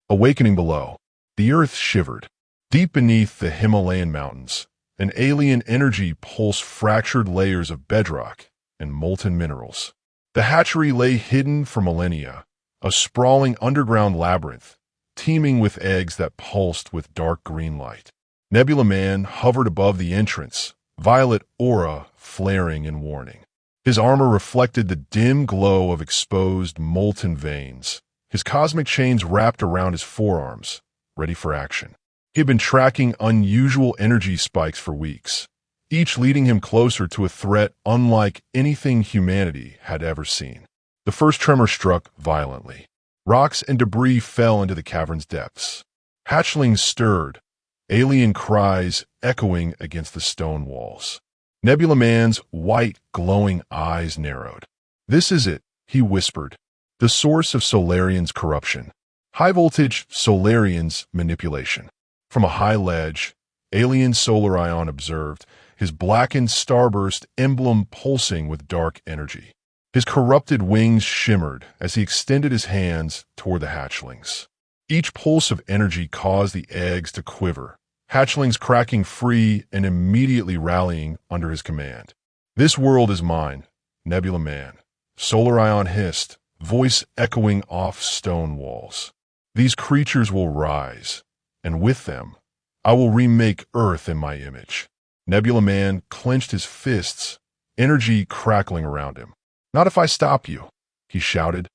Awakening below, the earth shivered. Deep beneath the Himalayan mountains, an alien energy pulsed fractured layers of bedrock and molten minerals. The hatchery lay hidden for millennia, a sprawling underground labyrinth, teeming with eggs that pulsed with dark green light. Nebula Man hovered above the entrance, violet aura flaring in warning. His armor reflected the dim glow of exposed, molten veins. His cosmic chains wrapped around his forearms, ready for action. He had been tracking unusual energy spikes for weeks, each leading him closer to a threat unlike anything humanity had ever seen. The first tremor struck violently. Rocks and debris fell into the cavern's depths. Hatchlings stirred, alien cries echoing against the stone walls. Nebula Man's white, glowing eyes narrowed. "This is it," he whispered. "The source of Solarion's corruption. High-voltage Solarion's manipulation." From a high ledge, Alien Solarion observed, his blackened starburst emblem pulsing with dark energy. His corrupted wings shimmered as he extended his hands toward the hatchlings. Each pulse of energy caused the eggs to quiver, hatchlings cracking free and immediately rallying under his command. "This world is mine, Nebula Man," Solarion hissed, voice echoing off stone walls. "These creatures will rise, and with them, I will remake Earth in my image." Nebula Man clenched his fists, energy crackling around him. "Not if I stop you," he shouted,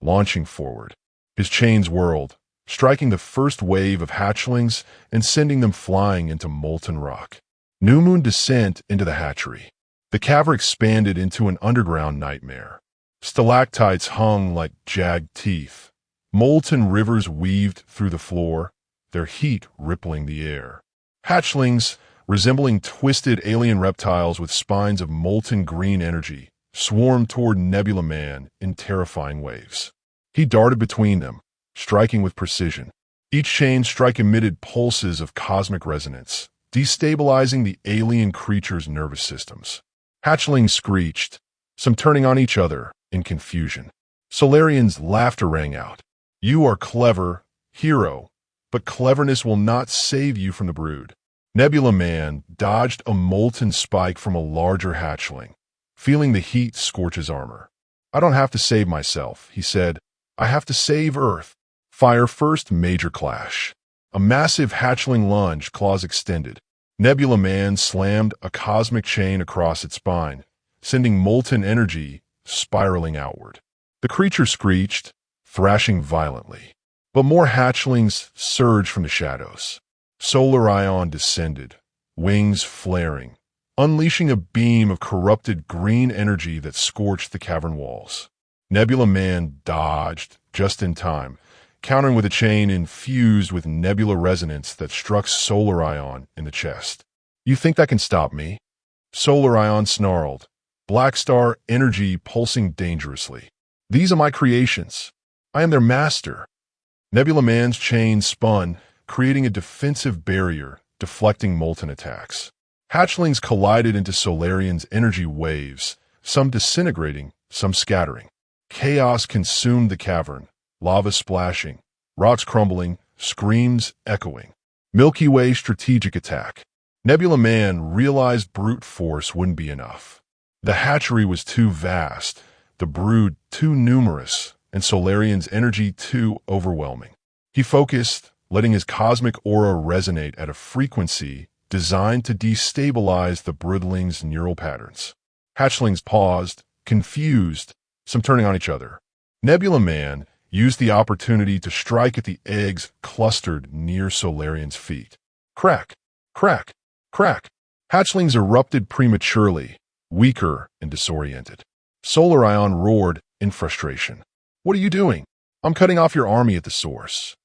launching forward. His chains whirled, striking the first wave of hatchlings and sending them flying into molten rock. New moon descent into the hatchery. The cavern expanded into an underground nightmare. Stalactites hung like jagged teeth. Molten rivers weaved through the floor, their heat rippling the air. Hatchlings, resembling twisted alien reptiles with spines of molten green energy, swarmed toward Nebula Man in terrifying waves. He darted between them, striking with precision. Each chain strike emitted pulses of cosmic resonance, destabilizing the alien creature's nervous systems. Hatchlings screeched, some turning on each other in confusion. Solarion's laughter rang out. "You are clever, hero, but cleverness will not save you from the brood." Nebula Man dodged a molten spike from a larger hatchling, feeling the heat scorch his armor. "I don't have to save myself," he said. "I have to save Earth." Fire first major clash. A massive hatchling lunge, claws extended. Nebula Man slammed a cosmic chain across its spine, sending molten energy spiraling outward. The creature screeched, thrashing violently. But more hatchlings surged from the shadows. Solarion descended, wings flaring, unleashing a beam of corrupted green energy that scorched the cavern walls. Nebula Man dodged just in time, countering with a chain infused with nebula resonance that struck Solarion in the chest. "You think that can stop me?" Solarion snarled, black star energy pulsing dangerously. "These are my creations. I am their master." Nebula Man's chain spun, creating a defensive barrier, deflecting molten attacks. Hatchlings collided into Solarion's energy waves, some disintegrating, some scattering. Chaos consumed the cavern, lava splashing, rocks crumbling, screams echoing. Milky Way strategic attack. Nebula Man realized brute force wouldn't be enough. The hatchery was too vast, the brood too numerous, and Solarion's energy too overwhelming. He focused, letting his cosmic aura resonate at a frequency designed to destabilize the broodling's neural patterns. Hatchlings paused, confused, some turning on each other. Nebula Man used the opportunity to strike at the eggs clustered near Solarion's feet. Crack, crack, crack. Hatchlings erupted prematurely, weaker and disoriented. Solarion roared in frustration. "What are you doing? I'm cutting off your army at the source."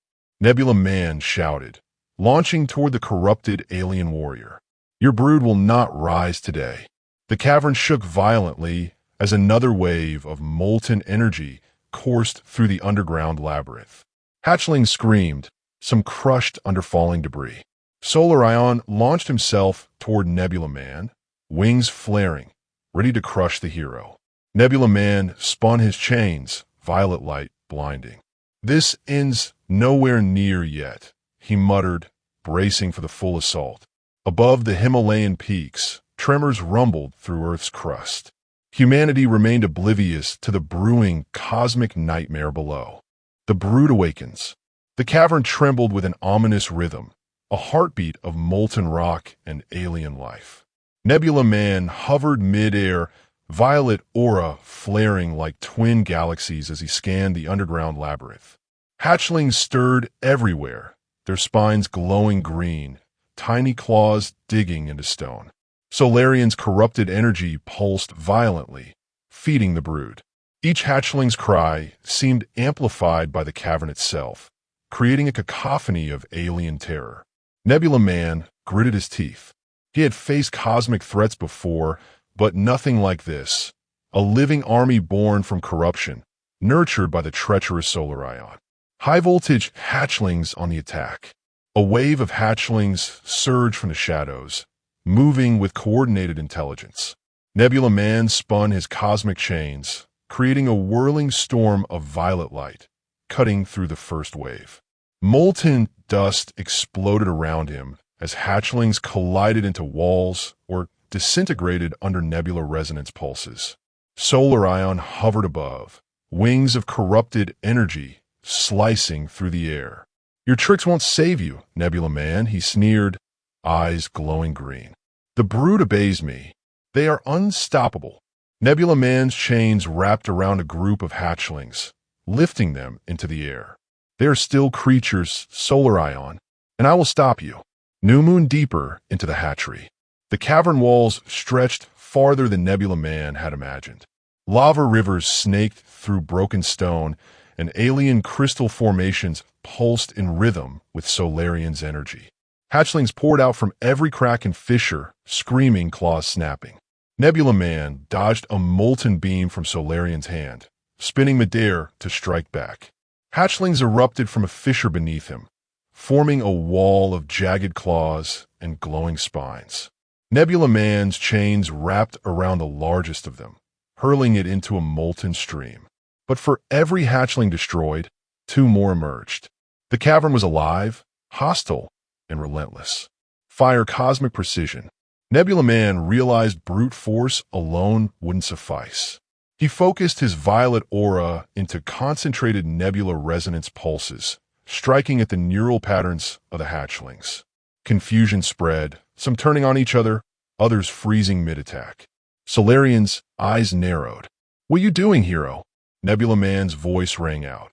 Nebula Man shouted, launching toward the corrupted alien warrior. "Your brood will not rise today." The cavern shook violently as another wave of molten energy coursed through the underground labyrinth. Hatchlings screamed, some crushed under falling debris. Solarion launched himself toward Nebula Man, wings flaring, ready to crush the hero. Nebula Man spun his chains, violet light blinding. "This ends Nowhere near yet, he muttered, bracing for the full assault. Above the Himalayan peaks, tremors rumbled through Earth's crust. Humanity remained oblivious to the brewing cosmic nightmare below. The brood awakens. The cavern trembled with an ominous rhythm, a heartbeat of molten rock and alien life. Nebula Man hovered mid-air, violet aura flaring like twin galaxies as he scanned the underground labyrinth. Hatchlings stirred everywhere, their spines glowing green, tiny claws digging into stone. Solarion's corrupted energy pulsed violently, feeding the brood. Each hatchling's cry seemed amplified by the cavern itself, creating a cacophony of alien terror. Nebula Man gritted his teeth. He had faced cosmic threats before, but nothing like this. A living army born from corruption, nurtured by the treacherous Solarion. High-voltage hatchlings on the attack. A wave of hatchlings surged from the shadows, moving with coordinated intelligence. Nebula Man spun his cosmic chains, creating a whirling storm of violet light, cutting through the first wave. Molten dust exploded around him as hatchlings collided into walls or disintegrated under nebula resonance pulses. Solarion hovered above, wings of corrupted energy slicing through the air. "Your tricks won't save you, Nebula Man," he sneered, eyes glowing green. "The brood obeys me. They are unstoppable." Nebula Man's chains wrapped around a group of hatchlings, lifting them into the air. "They are still creatures, Solarion, and I will stop you." New moon deeper into the hatchery. The cavern walls stretched farther than Nebula Man had imagined. Lava rivers snaked through broken stone, and alien crystal formations pulsed in rhythm with Solarion's energy. Hatchlings poured out from every crack and fissure, screaming, claws snapping. Nebula Man dodged a molten beam from Solarion's hand, spinning midair to strike back. Hatchlings erupted from a fissure beneath him, forming a wall of jagged claws and glowing spines. Nebula Man's chains wrapped around the largest of them, hurling it into a molten stream. But for every hatchling destroyed, two more emerged. The cavern was alive, hostile, and relentless. Fire cosmic precision. Nebula Man realized brute force alone wouldn't suffice. He focused his violet aura into concentrated nebula resonance pulses, striking at the neural patterns of the hatchlings. Confusion spread, some turning on each other, others freezing mid-attack. Solarion's eyes narrowed. "What are you doing, hero?" Nebula Man's voice rang out.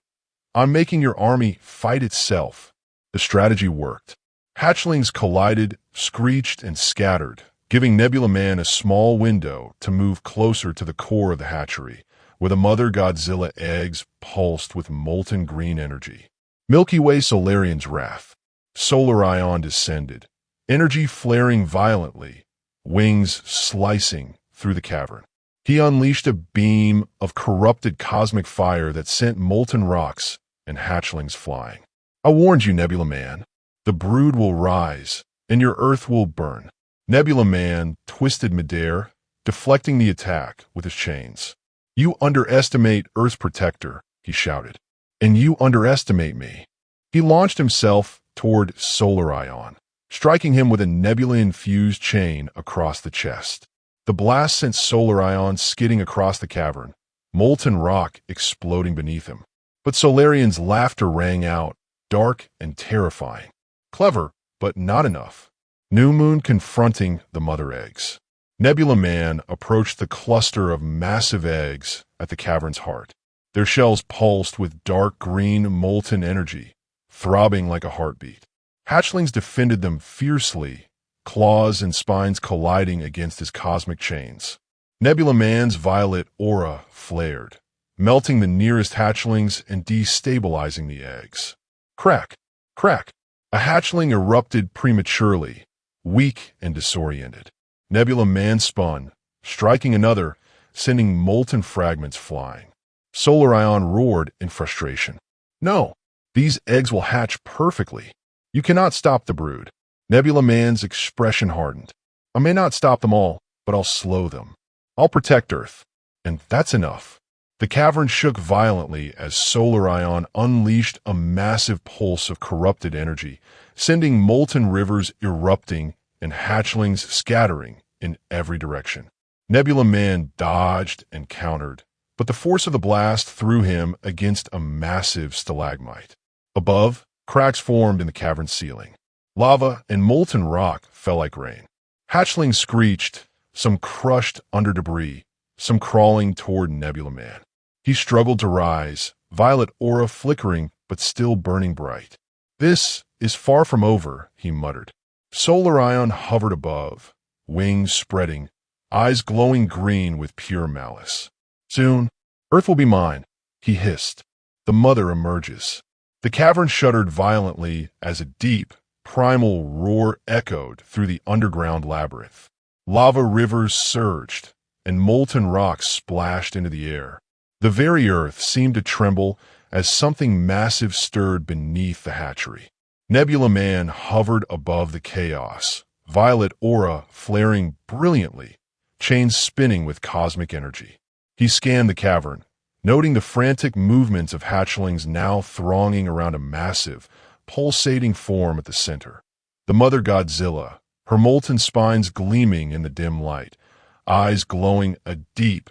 "I'm making your army fight itself." The strategy worked. Hatchlings collided, screeched, and scattered, giving Nebula Man a small window to move closer to the core of the hatchery, where the Mother Godzilla eggs pulsed with molten green energy. Milky Way Solarion's wrath. Solarion descended, energy flaring violently, wings slicing through the cavern. He unleashed a beam of corrupted cosmic fire that sent molten rocks and hatchlings flying. "I warned you, Nebula Man. The brood will rise, and your Earth will burn." Nebula Man twisted midair, deflecting the attack with his chains. "You underestimate Earth's protector," he shouted. "And you underestimate me." He launched himself toward Solarion, striking him with a nebula-infused chain across the chest. The blast sent Solarion skidding across the cavern, molten rock exploding beneath him. But Solarion's laughter rang out, dark and terrifying. Clever, but not enough. New moon confronting the mother eggs. Nebula Man approached the cluster of massive eggs at the cavern's heart. Their shells pulsed with dark green molten energy, throbbing like a heartbeat. Hatchlings defended them fiercely, claws and spines colliding against his cosmic chains. Nebula Man's violet aura flared, melting the nearest hatchlings and destabilizing the eggs. Crack! Crack! A hatchling erupted prematurely, weak and disoriented. Nebula Man spun, striking another, sending molten fragments flying. Solarion roared in frustration. "No! These eggs will hatch perfectly. You cannot stop the brood." Nebula Man's expression hardened. "I may not stop them all, but I'll slow them. I'll protect Earth. And that's enough." The cavern shook violently as Solarion unleashed a massive pulse of corrupted energy, sending molten rivers erupting and hatchlings scattering in every direction. Nebula Man dodged and countered, but the force of the blast threw him against a massive stalagmite. Above, cracks formed in the cavern ceiling. Lava and molten rock fell like rain. Hatchlings screeched, some crushed under debris, some crawling toward Nebula Man. He struggled to rise, violet aura flickering but still burning bright. "This is far from over," he muttered. Solarion hovered above, wings spreading, eyes glowing green with pure malice. "Soon, Earth will be mine," he hissed. The mother emerges. The cavern shuddered violently as a deep, primal roar echoed through the underground labyrinth. Lava rivers surged, and molten rocks splashed into the air. The very earth seemed to tremble as something massive stirred beneath the hatchery. Nebula Man hovered above the chaos, violet aura flaring brilliantly, chains spinning with cosmic energy. He scanned the cavern, noting the frantic movements of hatchlings now thronging around a massive, pulsating form at the center. The mother Godzilla, her molten spines gleaming in the dim light, eyes glowing a deep,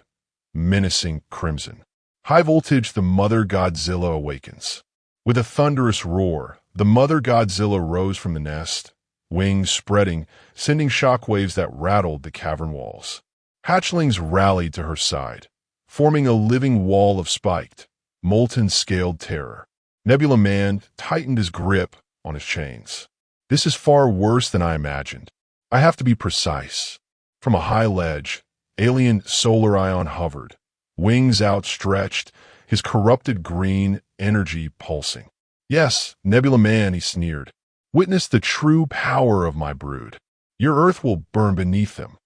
menacing crimson. High voltage, the mother Godzilla awakens. With a thunderous roar, the mother Godzilla rose from the nest, wings spreading, sending shockwaves that rattled the cavern walls. Hatchlings rallied to her side, forming a living wall of spiked, molten-scaled terror. Nebula Man tightened his grip on his chains. "This is far worse than I imagined. I have to be precise." From a high ledge, Alien Solarion hovered, wings outstretched, his corrupted green energy pulsing. "Yes, Nebula Man," he sneered. "Witness the true power of my brood. Your Earth will burn beneath them."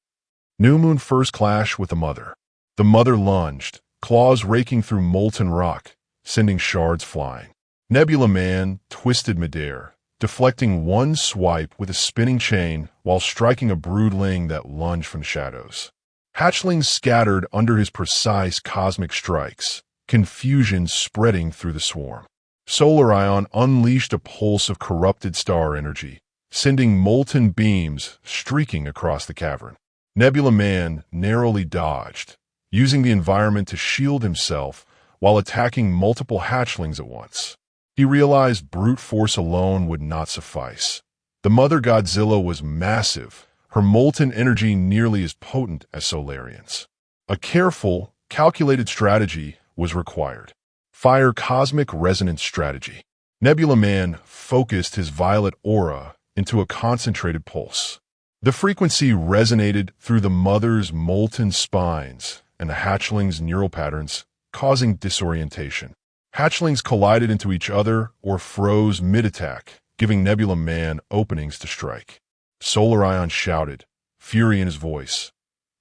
New Moon first clash with the mother. The mother lunged, claws raking through molten rock, sending shards flying. Nebula Man twisted midair, deflecting one swipe with a spinning chain while striking a broodling that lunged from shadows. Hatchlings scattered under his precise cosmic strikes, confusion spreading through the swarm. Solarion unleashed a pulse of corrupted star energy, sending molten beams streaking across the cavern. Nebula Man narrowly dodged, using the environment to shield himself while attacking multiple hatchlings at once. He realized brute force alone would not suffice. The mother Godzilla was massive, her molten energy nearly as potent as Solarion's. A careful, calculated strategy was required. Fire cosmic resonance strategy. Nebula Man focused his violet aura into a concentrated pulse. The frequency resonated through the mother's molten spines and the hatchling's neural patterns, causing disorientation. Hatchlings collided into each other or froze mid-attack, giving Nebula Man openings to strike. Solarion shouted, fury in his voice.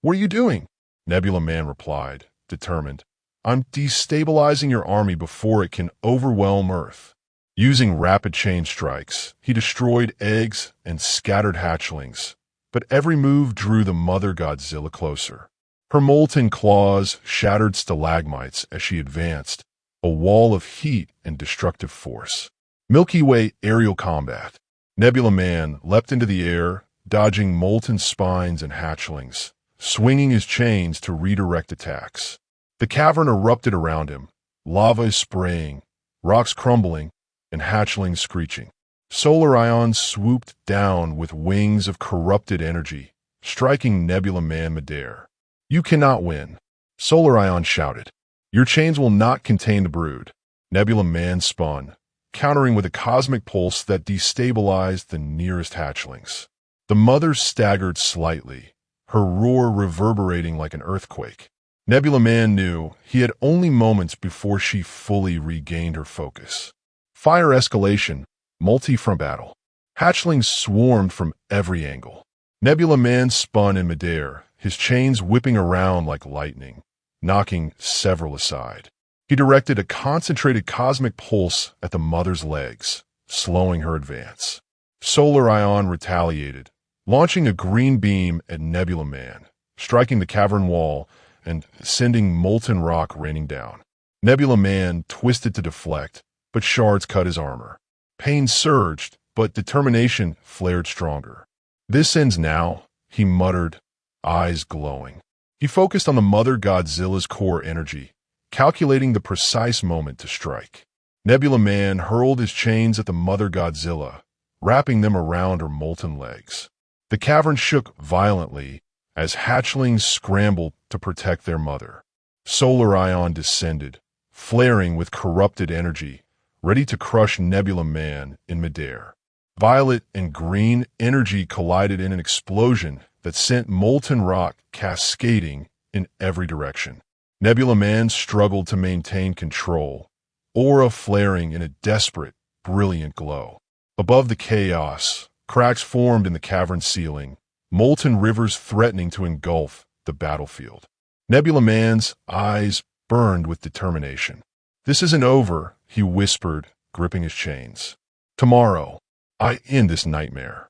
"What are you doing?" Nebula Man replied, determined. "I'm destabilizing your army before it can overwhelm Earth." Using rapid chain strikes, he destroyed eggs and scattered hatchlings, but every move drew the mother Godzilla closer. Her molten claws shattered stalagmites as she advanced, a wall of heat and destructive force. Milky Way aerial combat. Nebula Man leapt into the air, dodging molten spines and hatchlings, swinging his chains to redirect attacks. The cavern erupted around him, lava spraying, rocks crumbling, and hatchlings screeching. Solarion swooped down with wings of corrupted energy, striking Nebula Man midair. "You cannot win," Solarion shouted. "Your chains will not contain the brood." Nebula Man spun, countering with a cosmic pulse that destabilized the nearest hatchlings. The mother staggered slightly, her roar reverberating like an earthquake. Nebula Man knew he had only moments before she fully regained her focus. Fire escalation, multi-front battle. Hatchlings swarmed from every angle. Nebula Man spun in midair, his chains whipping around like lightning, knocking several aside. He directed a concentrated cosmic pulse at the mother's legs, slowing her advance. Solarion retaliated, launching a green beam at Nebula Man, striking the cavern wall and sending molten rock raining down. Nebula Man twisted to deflect, but shards cut his armor. Pain surged, but determination flared stronger. "This ends now," he muttered, eyes glowing. He focused on the Mother Godzilla's core energy, calculating the precise moment to strike. Nebula Man hurled his chains at the Mother Godzilla, wrapping them around her molten legs. The cavern shook violently as hatchlings scrambled to protect their mother. Solarion descended, flaring with corrupted energy, ready to crush Nebula Man in midair. Violet and green energy collided in an explosion that sent molten rock cascading in every direction. Nebula Man struggled to maintain control, aura flaring in a desperate, brilliant glow. Above the chaos, cracks formed in the cavern ceiling, molten rivers threatening to engulf the battlefield. Nebula Man's eyes burned with determination. "This isn't over," he whispered, gripping his chains. "Tomorrow, I end this nightmare."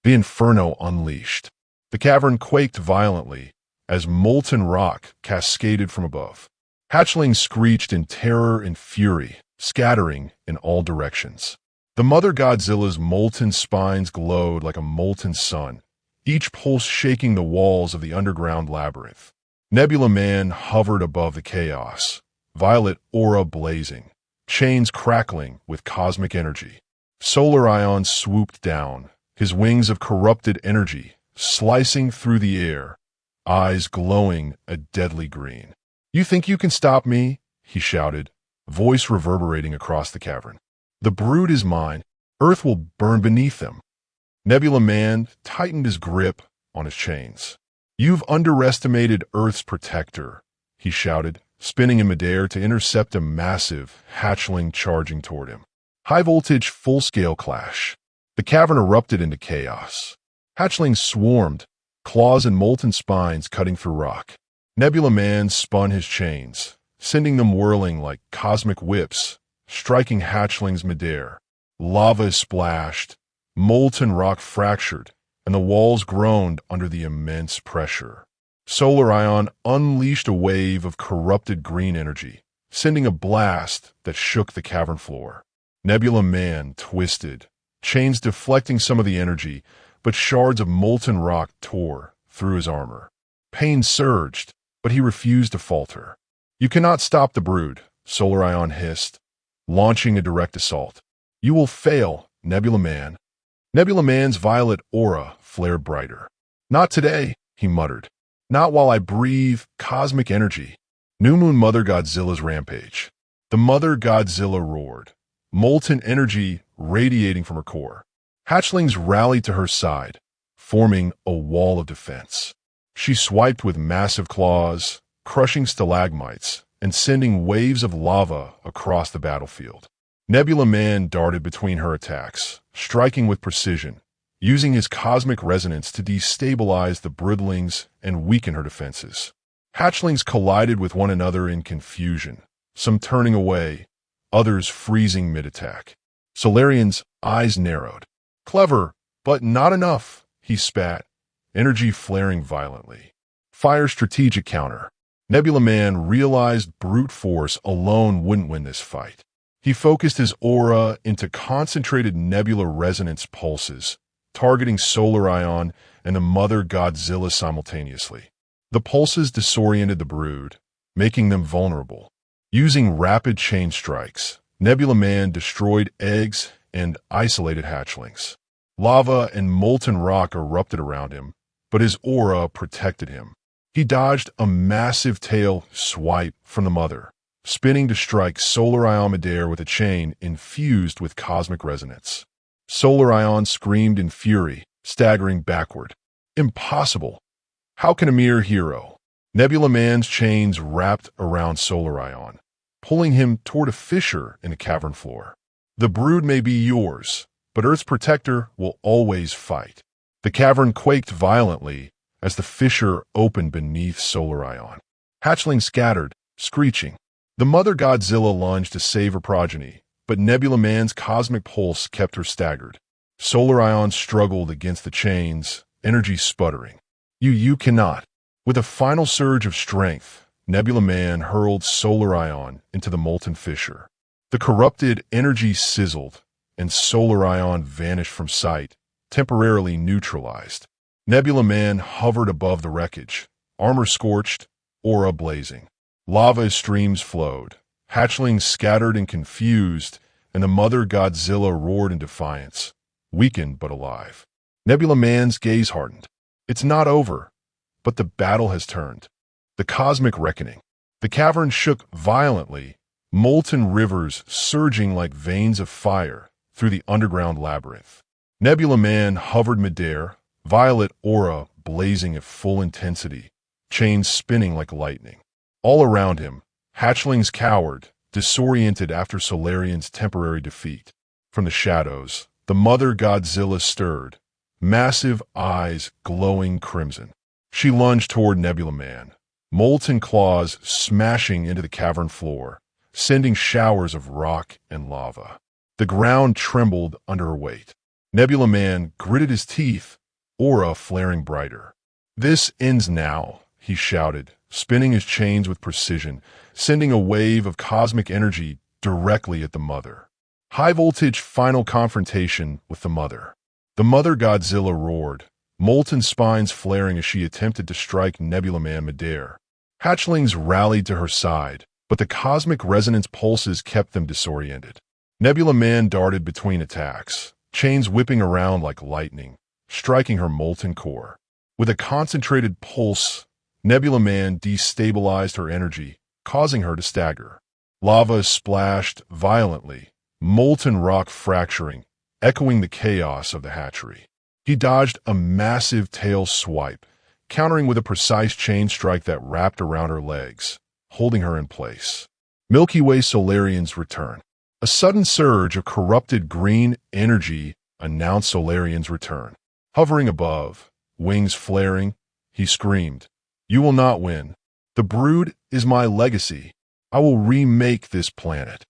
The inferno unleashed. The cavern quaked violently as molten rock cascaded from above. Hatchlings screeched in terror and fury, scattering in all directions. The Mother Godzilla's molten spines glowed like a molten sun, each pulse shaking the walls of the underground labyrinth. Nebula Man hovered above the chaos, violet aura blazing, chains crackling with cosmic energy. Solarion swooped down, his wings of corrupted energy slicing through the air, eyes glowing a deadly green. "You think you can stop me?" he shouted, voice reverberating across the cavern. "The brood is mine. Earth will burn beneath them." Nebula Man tightened his grip on his chains. "You've underestimated Earth's protector," he shouted, spinning in midair to intercept a massive hatchling charging toward him. High-voltage, full-scale clash. The cavern erupted into chaos. Hatchlings swarmed, claws and molten spines cutting through rock. Nebula Man spun his chains, sending them whirling like cosmic whips, striking hatchlings midair. Lava splashed, molten rock fractured, and the walls groaned under the immense pressure. Solarion unleashed a wave of corrupted green energy, sending a blast that shook the cavern floor. Nebula Man twisted, chains deflecting some of the energy, but shards of molten rock tore through his armor. Pain surged, but he refused to falter. "You cannot stop the brood," Solarion hissed, launching a direct assault. "You will fail, Nebula Man." Nebula Man's violet aura flared brighter. "Not today," he muttered. "Not while I breathe cosmic energy." New Moon Mother Godzilla's rampage. The Mother Godzilla roared, molten energy radiating from her core. Hatchlings rallied to her side, forming a wall of defense. She swiped with massive claws, crushing stalagmites and sending waves of lava across the battlefield. Nebula Man darted between her attacks, striking with precision, using his cosmic resonance to destabilize the broodlings and weaken her defenses. Hatchlings collided with one another in confusion, some turning away, others freezing mid-attack. Solarion's eyes narrowed. "Clever, but not enough," he spat, energy flaring violently. "Fire strategic counter." Nebula Man realized brute force alone wouldn't win this fight. He focused his aura into concentrated nebula resonance pulses, targeting Solarion and the Mother Godzilla simultaneously. The pulses disoriented the brood, making them vulnerable. Using rapid chain strikes, Nebula Man destroyed eggs and isolated hatchlings. Lava and molten rock erupted around him, but his aura protected him. He dodged a massive tail swipe from the mother, spinning to strike Solarion midair with a chain infused with cosmic resonance. Solarion screamed in fury, staggering backward. "Impossible! How can a mere hero?" Nebula Man's chains wrapped around Solarion, pulling him toward a fissure in the cavern floor. "The brood may be yours, but Earth's protector will always fight." The cavern quaked violently as the fissure opened beneath Solarion. Hatchlings scattered, screeching. The Mother Godzilla lunged to save her progeny, but Nebula Man's cosmic pulse kept her staggered. Solarion struggled against the chains, energy sputtering. You cannot." With a final surge of strength, Nebula Man hurled Solarion into the molten fissure. The corrupted energy sizzled, and Solarion vanished from sight, temporarily neutralized. Nebula Man hovered above the wreckage, armor scorched, aura blazing. Lava streams flowed, hatchlings scattered and confused, and the Mother Godzilla roared in defiance, weakened but alive. Nebula Man's gaze hardened. It's not over, but the battle has turned. The cosmic reckoning. The cavern shook violently, molten rivers surging like veins of fire through the underground labyrinth. Nebula Man hovered midair, violet aura blazing at full intensity, chains spinning like lightning. All around him, hatchlings cowered, disoriented after Solarion's temporary defeat. From the shadows, the Mother Godzilla stirred, massive eyes glowing crimson. She lunged toward Nebula Man, molten claws smashing into the cavern floor, sending showers of rock and lava. The ground trembled under her weight. Nebula Man gritted his teeth, aura flaring brighter. "This ends now," he shouted, spinning his chains with precision, sending a wave of cosmic energy directly at the Mother. High-voltage final confrontation with the Mother. The Mother Godzilla roared, molten spines flaring as she attempted to strike Nebula Man midair. Hatchlings rallied to her side, but the cosmic resonance pulses kept them disoriented. Nebula Man darted between attacks, chains whipping around like lightning, striking her molten core. With a concentrated pulse, Nebula Man destabilized her energy, causing her to stagger. Lava splashed violently, molten rock fracturing, echoing the chaos of the hatchery. He dodged a massive tail swipe, countering with a precise chain strike that wrapped around her legs, holding her in place. Milky Way Solarion's return. A sudden surge of corrupted green energy announced Solarion's return. Hovering above, wings flaring, he screamed, "You will not win. The brood is my legacy. I will remake this planet."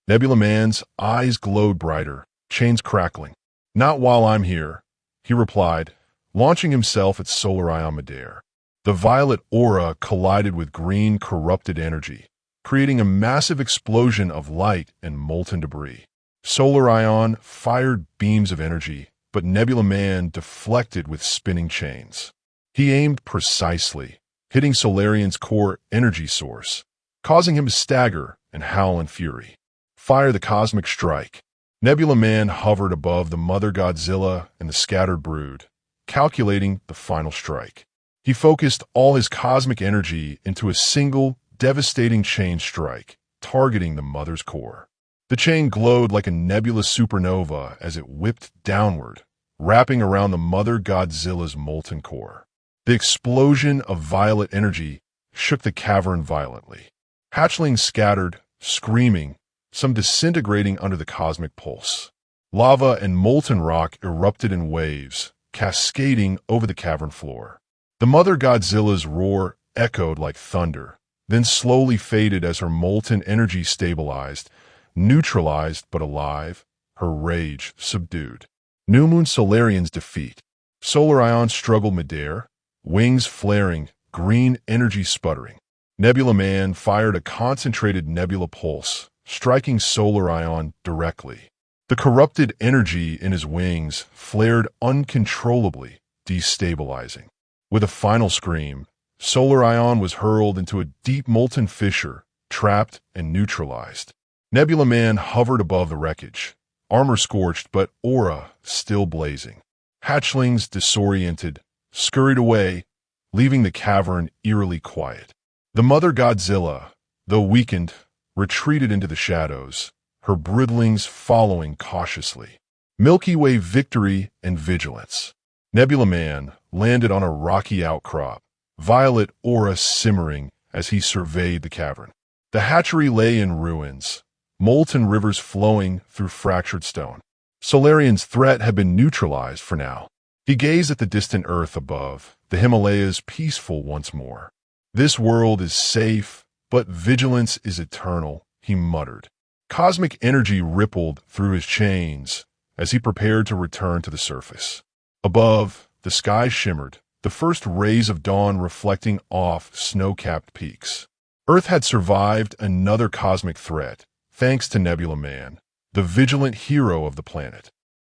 Nebula Man's eyes glowed brighter, chains crackling. "Not while I'm here," he replied, launching himself at Solarion midair. The violet aura collided with green corrupted energy, creating a massive explosion of light and molten debris. Solarion fired beams of energy, but Nebula Man deflected with spinning chains. He aimed precisely, hitting Solarion's core energy source, causing him to stagger and howl in fury. Fire the cosmic strike. Nebula Man hovered above the Mother Godzilla and the scattered brood, calculating the final strike. He focused all his cosmic energy into a single, devastating chain strike, targeting the Mother's core. The chain glowed like a nebula supernova as it whipped downward, wrapping around the Mother Godzilla's molten core. The explosion of violet energy shook the cavern violently. Hatchlings scattered, screaming, some disintegrating under the cosmic pulse. Lava and molten rock erupted in waves, cascading over the cavern floor. The Mother Godzilla's roar echoed like thunder, then slowly faded as her molten energy stabilized, neutralized but alive, her rage subdued. New Moon Solarion's defeat. Solarion struggled midair, wings flaring, green energy sputtering. Nebula Man fired a concentrated nebula pulse, striking Solarion directly. The corrupted energy in his wings flared uncontrollably, destabilizing. With a final scream, Solarion was hurled into a deep molten fissure, trapped and neutralized. Nebula Man hovered above the wreckage, armor scorched but aura still blazing. Hatchlings, disoriented, scurried away, leaving the cavern eerily quiet. The Mother Godzilla, though weakened, retreated into the shadows, her broodlings following cautiously. Milky Way victory and vigilance. Nebula Man landed on a rocky outcrop, violet aura simmering as he surveyed the cavern. The hatchery lay in ruins, molten rivers flowing through fractured stone. Solarion's threat had been neutralized for now. He gazed at the distant earth above, the Himalayas peaceful once more. "This world is safe, but vigilance is eternal," he muttered. Cosmic energy rippled through his chains as he prepared to return to the surface. Above, the sky shimmered, the first rays of dawn reflecting off snow-capped peaks. Earth had survived another cosmic threat, thanks to Nebula Man, the vigilant hero of the planet.